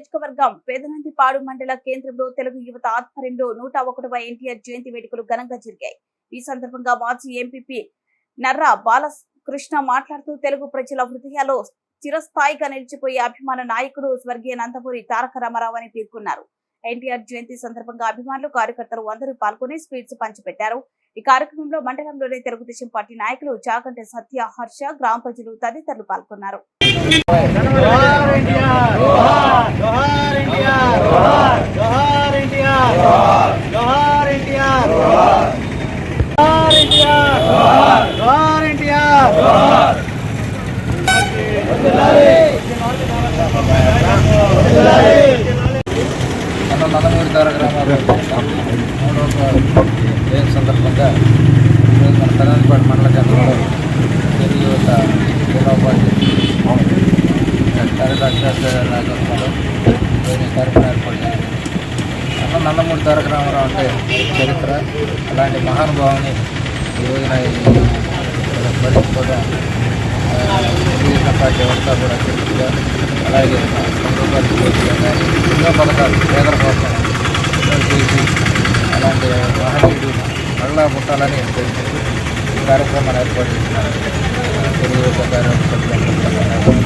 నియోజకవర్గం పేదనందిపాడు మండల కేంద్రంలో తెలుగు యువత ఆధ్వర్యంలో 101వ ఎన్టీఆర్ జయంతి వేడుకలు ఘనంగా జరిగాయి. ఈ సందర్భంగా మాజీ ఎంపీపీ నర్రా బాలకృష్ణ మాట్లాడుతూ తెలుగు ప్రజల హృదయాల్లో చిరస్థాయిగా నిలిచిపోయే అభిమాన నాయకుడు స్వర్గీయ నందమూరి తారక రామారావు అని పేర్కొన్నారు. ఎన్టీఆర్ జయంతి సందర్భంగా అభిమానులు కార్యకర్తలు అందరూ పాల్గొని స్వీట్స్ పంచిపెట్టారు. ఈ కార్యక్రమంలో మండలంలోని తెలుగుదేశం పార్టీ నాయకులు చాగంటి సత్య, హర్ష, గ్రామ ప్రజలు తదితరులు పాల్గొన్నారు. నందమూరి తారక రామారావు 3వ జయంతి సందర్భంగా మన పెదనందిపాడు మండల కేంద్రంలో తెలుగు యువత జిల్లా ఉపాధ్యక్షులు కార్యక్రమం ఏర్పాటు చేసింది. నందమూరి తారక రామారావు అంటే చరిత్ర. అలాంటి మహానుభావుని ఈ రోజున స్మరించుకోవడం తెలుగుదేశం పార్టీ వ్యవస్థ కూడా చరిత్రగా, అలాగే ఎన్నో పథకాలు పేదల కోసం చేసి అలాంటి మహనీయుడు మళ్ళా పుట్టాలని ఈ కార్యక్రమాన్ని ఏర్పాటు చేసిన తెలుగు యువత కార్యక్రమం